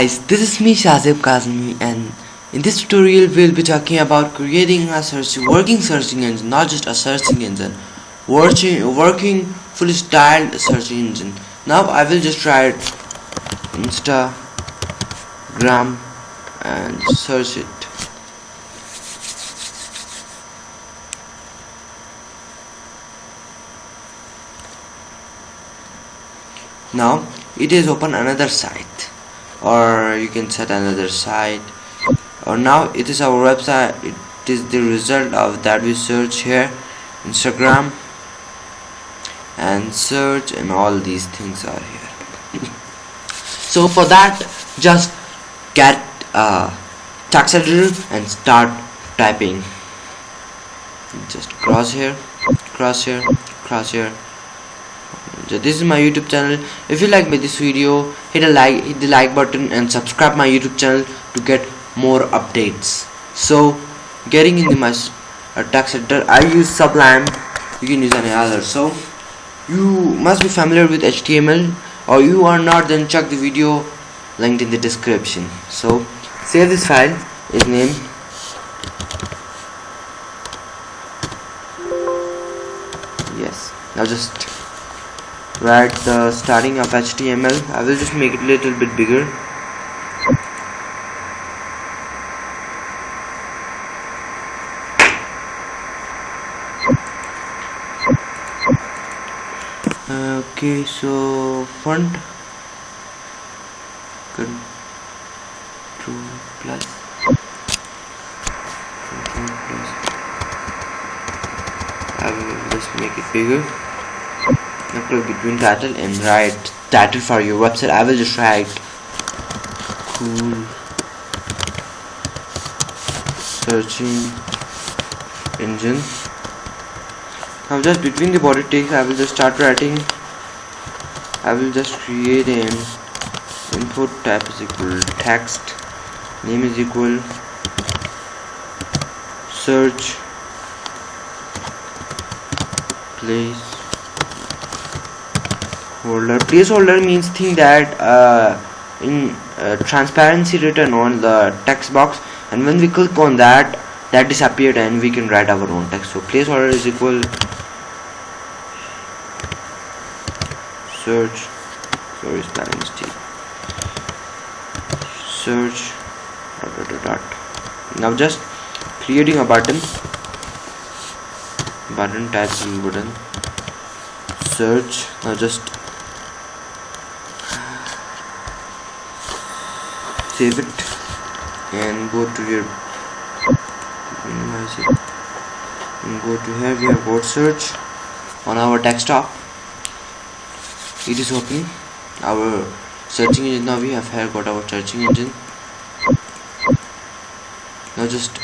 Guys, this is me Shazib Kazmi, and in this tutorial we'll be talking about creating a working searching engine, not just a searching engine, working fully styled search engine. Now I will just write Instagram and search it. Now it is open another site, or you can set another site, or now it is our website. It is the result of that we search here, Instagram and search, and all these things are here. So for that, just get a text editor and start typing. Just cross here, cross here, cross here. So this is my YouTube channel. If you like this video, hit the like button and subscribe my YouTube channel to get more updates. So getting in my text editor, I use Sublime. You can use any other. So you must be familiar with HTML, or you are not, then check the video linked in the description. So save this file. Its name yes. Now just write the starting of HTML. I will just make it a little bit bigger. Okay, so font control plus I will just make it bigger. Now click between title and write title for your website. I will just write cool searching engine. Now just between the body text, I will just start writing. I will just create an input type is equal text, name is equal search placeholder means thing that in transparency written on the text box, and when we click on that disappeared and we can write our own text. So placeholder is equal search, sorry spelling mistake, search dot. Now just creating a button type button search. Now just save it and go to your minimize it and go to here. We have word search on our desktop. It is opening our searching engine. Now we have here got our searching engine. Now just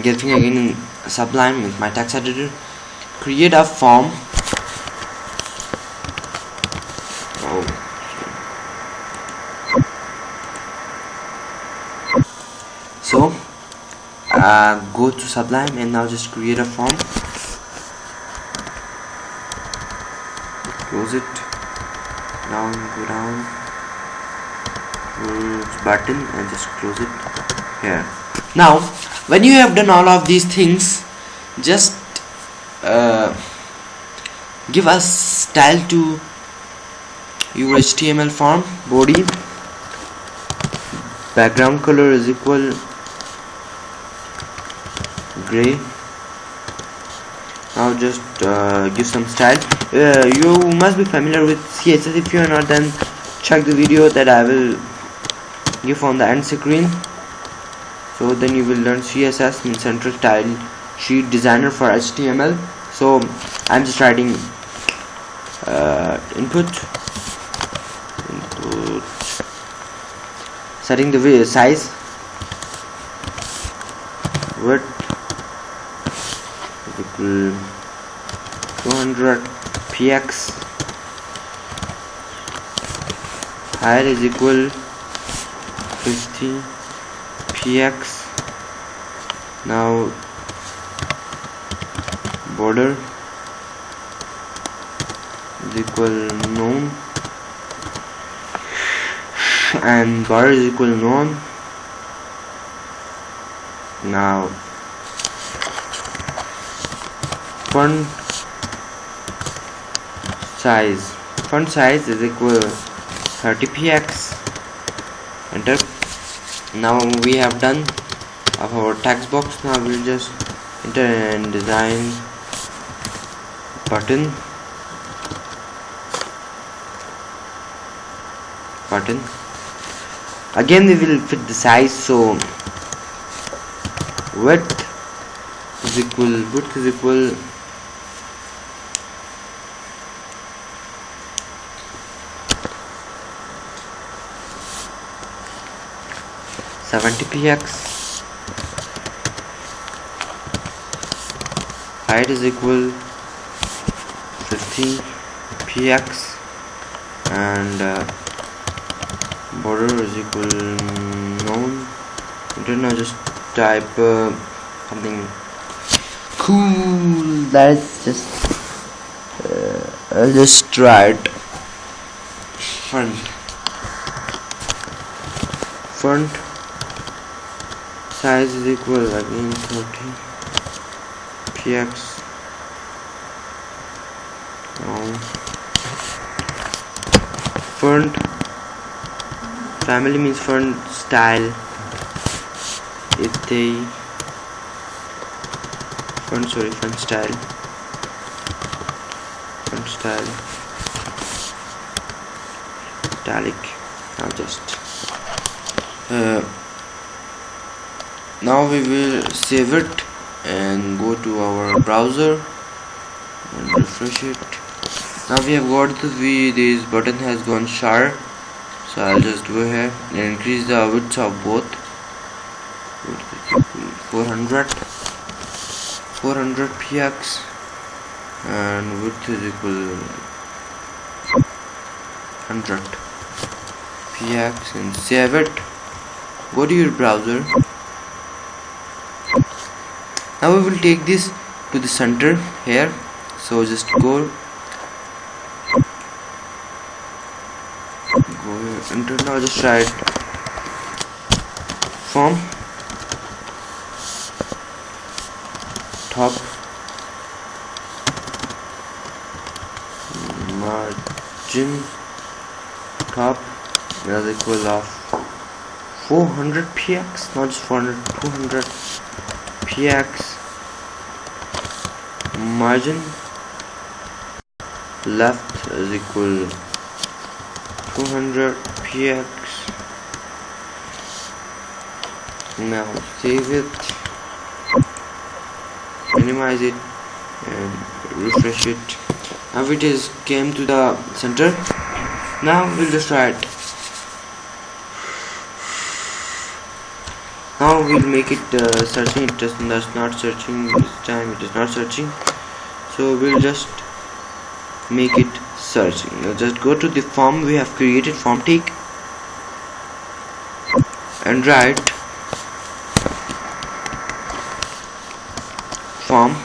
getting again in Sublime with my text editor, create a form. So go to Sublime and now just create a form. Close it. Now go down, button, and just close it here. Now when you have done all of these things, just give a style to your HTML form. Body background color is equal gray. Now just give some style. You must be familiar with CSS. If you are not, then check the video that I will give on the end screen. So then you will learn CSS, means Central Style Sheet Designer for HTML. So I'm just writing input, setting the size, width equal 200 px, height is equal 50 px. Now border is equal known, and border is equal none. Now font size is equal 30px. Enter. Now we have done of our text box. Now we'll just enter and design button. Again we will fit the size, so width is equal 70px. Height is equal 50px, and border is equal known. Now just type something cool. That is just I'll just try it. Font size is equal again 30px. Font family means font style. Font style italic. Now we will save it and go to our browser and refresh it. Now we have got this button has gone sharp, so I'll just go ahead and increase the width of both. 400px and width is equal 100px, and save it. Go to your browser. Now we will take this to the center here, so just go enter. Now just write form top margin top is equal of 400px, not just 400, 200px. Margin left is equal 200px. Now save it, minimize it and refresh it. Now it is came to the center. Now we'll just try it. Now we'll make it searching. It does not searching this time. It is not searching, so we'll just make it searching. Now just go to the form we have created, form take, and write form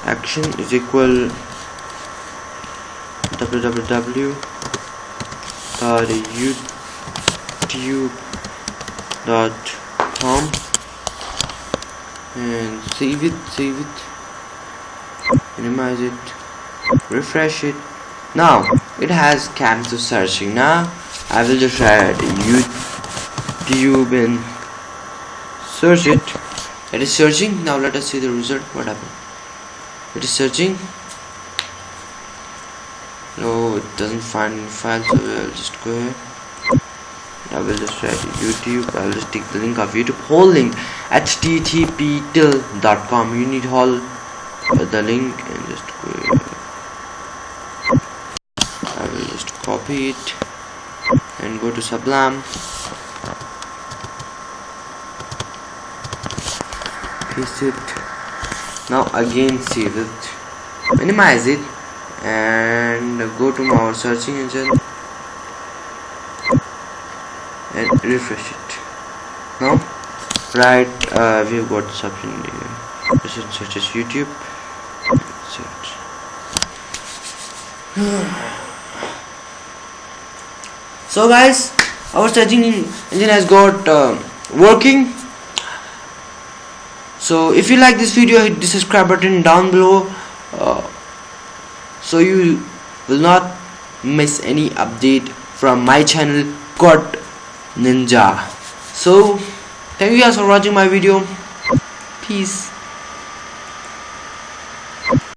action is equal www.youtube.com and save it, minimize it, refresh it. Now it has come to searching. Now I will just write YouTube and search it. It is searching. Now let us see the result. What happened? It is searching. No, it doesn't find any file, so I'll just go ahead. I will just write YouTube. I will just take the link of YouTube, whole link, http://till.com. You need whole the link and just go ahead. I will just copy it and go to Sublime, paste it. Now again save it, minimize it, and go to our searching engine and refresh it. Now we've got something here. Search as YouTube. Search. So guys, our search engine has got working. So if you like this video, hit the subscribe button down below, so you will not miss any update from my channel Code Ninja. So thank you guys for watching my video. Peace.